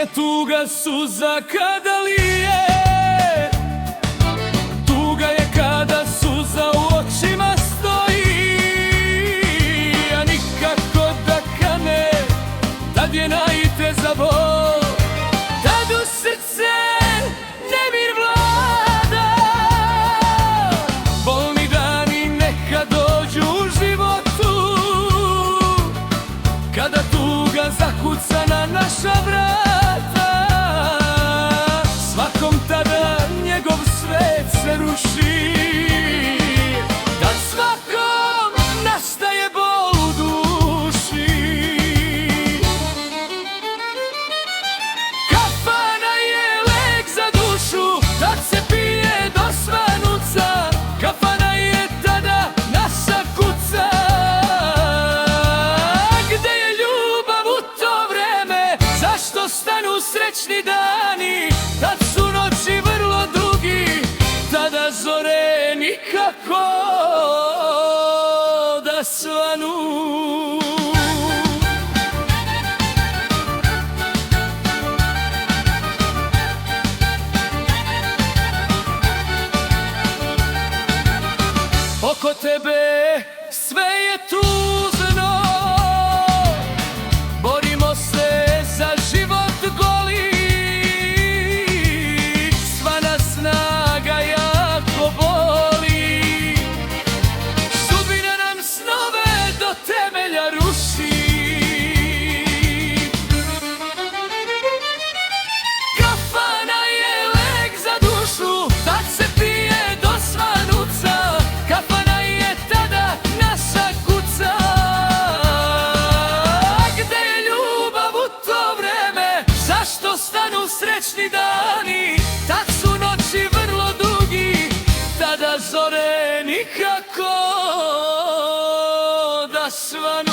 je tuga suza kada lije, tuga je kada suza u očima stoji, a nikako da kane, tad je najteža bol, tad u srce nemir vlada. Bolni dani neka dođu u životu, kada tuga zakuca na naša vrata, svakom tada njegov svet se ruši, tad svakom nastaje bol u duši. Kafana je lek za dušu, tad se pije do svanuca, kafana je tada naša kuca. Gde je ljubav u to vreme, zašto stanu srećni dani, tad su noći vrlo dugi, tada zore nikako da svanu. Oko tebe sve je tužno, borimo se za život goli, sva nas snaga jako boli, sudbina nam snove do temelja ruši. Kafana je lek za dušu, tad se pije do svanuca, kafana je tada naša kuca. Gde je ljubav u to vreme, zašto stanu srećni dani, tad su noći vrlo dugi, tada zore nikako da svanu.